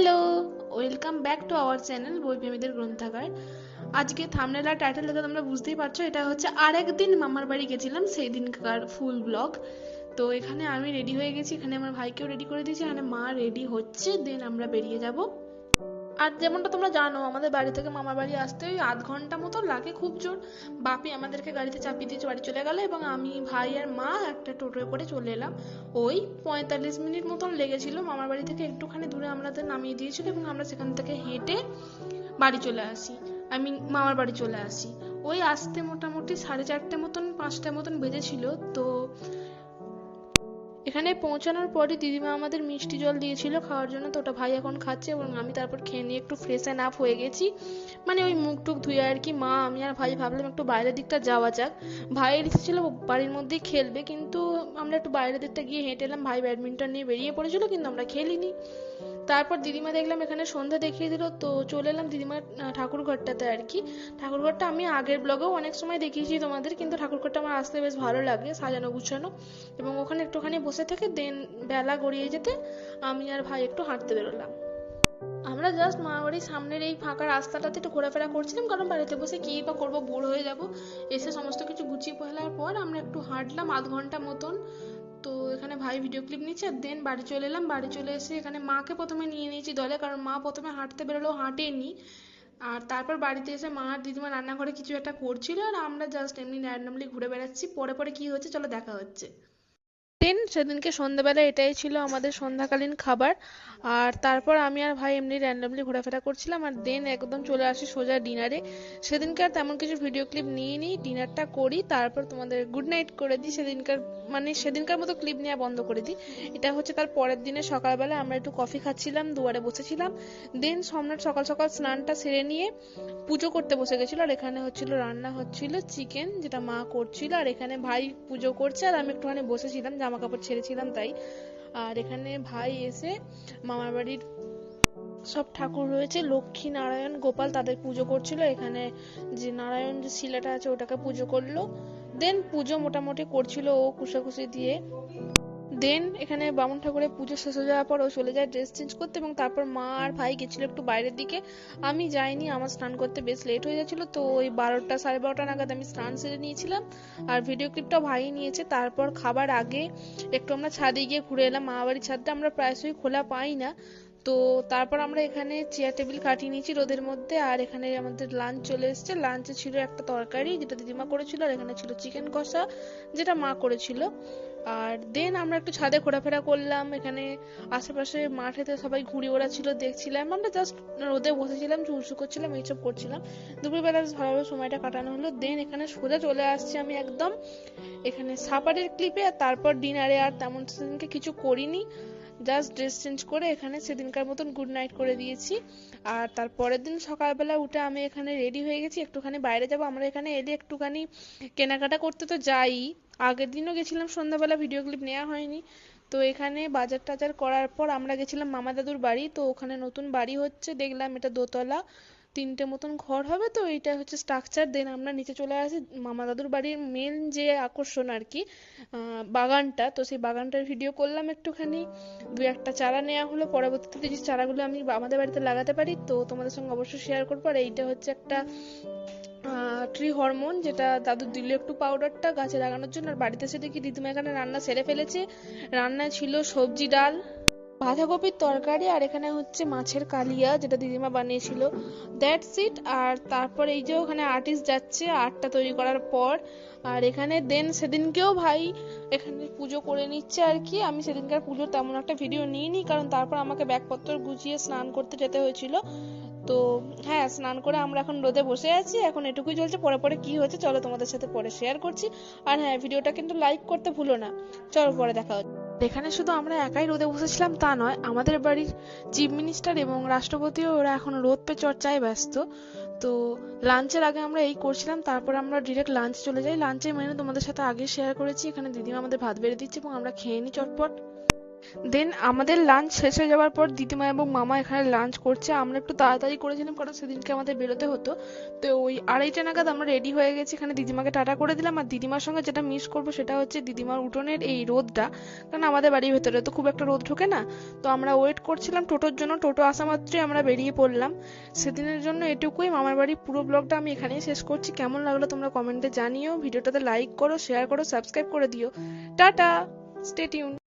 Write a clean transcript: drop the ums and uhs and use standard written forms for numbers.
Hello, welcome back to our channel বইপ্রেমীদের গ্রন্থাগার। আজকে থাম্বনেল আর টাইটেল দেখে তোমরা বুঝতেই পারছো এটা হচ্ছে আরেকদিন মামার বাড়ি গেছিলাম সেই দিনকার ফুল ব্লগ। তো এখানে আমি রেডি হয়ে গেছি, এখানে আমার ভাইকেও রেডি করে দিয়েছি, এখানে মা যাব হচ্ছে, দেন আমরা বেরিয়ে যাব। আর যেমনটা তোমরা জানো আমাদের বাড়ি থেকে মামার বাড়ি আসতে ওই আধ ঘন্টা মতো লাগে খুব জোর। বাপি আমাদেরকে গাড়িতে চাপিয়ে দিয়ে বাড়ি চলে গেল এবং আমি ভাই আর মা একটা টোটোয় করে চলে এলাম। ওই 45 মিনিট মতন লেগেছিল, মামার বাড়ি থেকে একটুখানি দূরে আমাদের নামিয়ে দিয়েছিল এবং আমরা সেখান থেকে হেঁটে বাড়ি চলে আসি। আমি মামার বাড়ি চলে আসি ওই আসতে মোটামুটি 4:30 মতন 5টা মতন বেজেছিল। তো এখানে পৌঁছানোর পরই দিদিমা আমাদের মিষ্টি জল দিয়েছিল খাওয়ার জন্য, তো ওটা ভাই এখন খাচ্ছে এবং আমি তারপর খেয়ে নিয়ে একটু ফ্রেশ অ্যান্ড আপ হয়ে গেছি, মানে ওই মুখ টুক ধুয়ে আর কি। মা আমি আর ভাই ভাবলাম একটু বাইরের দিকটা যাওয়া যাক। ভাইয়ের ইচ্ছে ছিল বাড়ির মধ্যেই খেলবে, কিন্তু আমরা একটু বাইরের দিকটা গিয়ে হেঁটে এলাম। ভাই ব্যাডমিন্টন নিয়ে বেরিয়ে পড়েছিল কিন্তু আমরা খেলিনি। তারপর দিদিমা দেখলাম এখানে সন্ধ্যা দেখিয়ে দিল, তো চলে এলাম দিদিমার ঠাকুর ঘরটাতে আর কি। ঠাকুর ঘরটা আমি আগের ব্লগেও অনেক সময় দেখিয়েছি তোমাদের, কিন্তু ঠাকুর ঘরটা আমার আসতে বেশ ভালো লাগে, সাজানো গুছানো। এবং ওখানে একটুখানি বসে থেকে দেন বেলা গড়িয়ে যেতে আমি আর ভাই একটু হাঁটতে বেরোলাম। আমরা জাস্ট মা বাড়ির সামনের এই ফাঁকা রাস্তাটাতে একটু ঘোরাফেরা করছিলাম, কারণ বাড়িতে বসে কি বা করবো, বোর হয়ে যাব। এসে সমস্ত কিছু গুছিয়ে ফেলার পর আমরা একটু হাঁটলাম আধ ঘন্টা মতন। তো এখানে ভাই ভিডিও ক্লিপ নিচ্ছে আর দেন বাড়ি চলে এলাম। বাড়ি চলে এসে এখানে মাকে প্রথমে নিয়ে নিয়েছি দলে, কারণ মা প্রথমে হাঁটতে বেরোলেও হাঁটেনি। আর তারপর বাড়িতে এসে মা আর দিদিমা রান্নাঘরে কিছু একটা করছিল আর আমরা জাস্ট এমনি র্যান্ডমলি ঘুরে বেড়াচ্ছি। পরে পরে কি হচ্ছে চলো দেখা হচ্ছে। দেন সেদিনকে সন্ধ্যাবেলা এটাই ছিল আমাদের সন্ধ্যাকালীন খাবার। আর তারপর আমি আর ভাই এমনি র্যান্ডমলি ঘোরাফেরা করছিলাম আর দেন একদম চলে আসি সোজা ডিনারে। সেদিনকে আর তেমন কিছু ভিডিও ক্লিপ নিয়ে নিই, ডিনারটা করি, তারপর তোমাদের গুড নাইট করে দিই। সেদিনকার মতো ক্লিপ নেওয়া বন্ধ করে দিই। এটা হচ্ছে তার পরের দিনে সকালবেলা আমরা একটু কফি খাচ্ছিলাম, দুয়ারে বসেছিলাম। দেন সম্রাট সকাল সকাল স্নানটা সেরে নিয়ে পুজো করতে বসে গেছিল। আর এখানে রান্না হচ্ছিল চিকেন, যেটা মা করছিল, আর এখানে ভাই পুজো করছে আর আমি একটুখানি বসেছিলাম, জামা কাপড় ছেড়েছিলাম তাই। আর এখানে ভাই এসে মামার বাড়ির সব ঠাকুর রয়েছে, লক্ষ্মী নারায়ণ গোপাল, তাদের পুজো করছিল। এখানে যে নারায়ণ যে শিলাটা আছে ওটাকে পুজো করলো। দেন পুজো মোটামুটি করছিল ও কুশাকুশি দিয়ে। দেন এখানে বামুন ঠাকুরের পুজো শেষ হয়ে যাওয়ার পর ও চলে যায় ড্রেস চেঞ্জ করতে এবং তারপর মা আর ভাই গেছিল একটু বাইরের দিকে। আমি যাইনি, আমার স্নান করতে বেশ লেট হয়ে যাচ্ছিল, তো ওই 12টা 12:30 নাগাদ আমি স্নান সেরে নিয়েছিলাম আর ভিডিও ক্লিপটা ভাই নিয়েছে। তারপর খাবার আগে একটু আমরা ছাদে গিয়ে ঘুরে এলাম। মা বাড়ির ছাদটা আমরা প্রায়শই খোলা পাই না, তো তারপর আমরা এখানে চেয়ার টেবিল কাটিয়ে নিয়েছি রোদের মধ্যে। আর এখানে আমাদের লাঞ্চ চলে এসেছে। লাঞ্চে ছিল একটা তরকারি যেটা দিদিমা করেছিল, আর এখানে ছিল চিকেন কষা যেটা মা করেছিল। আর দেন আমরা একটু ছাদে ঘোরাফেরা করলাম, এখানে আশেপাশে মাঠেতে সবাই ঘুড়ি ওড়াচ্ছিল দেখছিলাম, আমরা জাস্ট রোদে বসেছিলাম, চুলসু করছিলাম, এইসব করছিলাম। দুপুরবেলা ভালোভাবে সময়টা কাটানো হলো। দেন এখানে সোজা চলে আসছি আমি একদম এখানে সাপারের ক্লিপে। আর তারপর ডিনারে আর তেমন সেদিনকে কিছু করিনি, জাস্ট ড্রেস চেঞ্জ করে এখানে সেদিনকার মতন গুড নাইট করে দিয়েছি। আর তারপরের দিন সকালবেলা উঠে আমি এখানে রেডি হয়ে গেছি, একটুখানি বাইরে যাব। আমরা এখানে এলে একটুখানি কেনাকাটা করতে তো যাই, আগের দিনও গেছিলাম সন্ধ্যাবেলা, ভিডিও ক্লিপ নেওয়া হয়নি। তো এখানে বাজার টাজার করার পর আমরা গেছিলাম মামা দাদুর বাড়ি। তো ওখানে নতুন বাড়ি হচ্ছে, দেখলাম এটা দোতলা, 3টে মতন ঘর হবে, তো এইটা হচ্ছে স্ট্রাকচার। দেন আমরা নিচে চলে আসি। মামা দাদুর বাড়ির মেন যে আকর্ষণ আর কি বাগানটা, তো সেই বাগানটার ভিডিও করলাম একটুখানি। দু একটা চারা নেওয়া হলো, পরবর্তীতে যে চারাগুলো আমি আমাদের বাড়িতে লাগাতে পারি তো তোমাদের সঙ্গে অবশ্যই শেয়ার করবো। আর এইটা হচ্ছে একটা ট্রি হরমোন, যেটা দাদু দিল একটু পাউডারটা গাছে লাগানোর জন্য। আর বাড়িতে এসে দেখি দিদিমা এখানে রান্না সেরে ফেলেছে। রান্নায় ছিল সবজি, ডাল, বাঁধাকপির তরকারি, আর এখানে হচ্ছে মাছের কালিয়া যেটা দিদিমা বানিয়েছিল, দ্যাটস ইট। আর তারপর এই যে ওখানে আর্টিস্ট যাচ্ছে আর্টটা তৈরি করার পর। আর এখানে দেন সেদিনকেও ভাই এখানে পুজো করে নিচ্ছে আর কি। আমি সেদিনকার পুজোর তেমন একটা ভিডিও নিইনি, কারণ তারপর আমাকে ব্যাগপত্র গুছিয়ে স্নান করতে যেতে হয়েছিল। তো হ্যাঁ, স্নান করে আমরা এখন রোদে বসে আছি, এখন এটুকুই চলছে। পরে পরে কি হচ্ছে চলো তোমাদের সাথে পরে শেয়ার করছি। আর হ্যাঁ, ভিডিওটা কিন্তু লাইক করতে ভুলো না। চলো পরে দেখা হচ্ছে। এখানে শুধু আমরা একাই রোদে বসেছিলাম তা নয়, আমাদের বাড়ির চিফ মিনিস্টার এবং রাষ্ট্রপতিও ওরা এখন রোদ পে চর্চায় ব্যস্ত। তো লাঞ্চের আগে আমরা এই করছিলাম, তারপর আমরা ডিরেক্ট লাঞ্চ চলে যাই। লাঞ্চের মেনু তোমাদের সাথে আগে শেয়ার করেছি। এখানে দিদিমা আমাদের ভাত বেড়ে দিচ্ছে এবং আমরা খেয়ে নিই চটপট। দেন আমাদের লাঞ্চ শেষ হয়ে যাওয়ার পর দিদিমা এবং মামা এখানে লাঞ্চ করছে। আমরা একটু তাড়াতাড়ি করেছিলাম কারণ সেদিনকে আমাদের বেরোতে হতো। তো ওই 2:30 নাগাদ আমরা রেডি হয়ে গেছি, এখানে দিদিমাকে টাটা করে দিলাম। আর দিদিমার সঙ্গে যেটা মিস করবো সেটা হচ্ছে দিদিমার উঠোনের এই রোদটা, কারণ আমাদের বাড়ির ভেতরে তো খুব একটা রোদ ঢোকে না। তো আমরা ওয়েট করছিলাম টোটোর জন্য, টোটো আসা মাত্রই আমরা বেরিয়ে পড়লাম। সেদিনের জন্য এটুকুই, মামার বাড়ির পুরো ব্লগটা আমি এখানেই শেষ করছি। কেমন লাগলো তোমরা কমেন্টে জানিও, ভিডিওটাতে লাইক করো, শেয়ার করো, সাবস্ক্রাইব করে দিও। Tata, stay tune.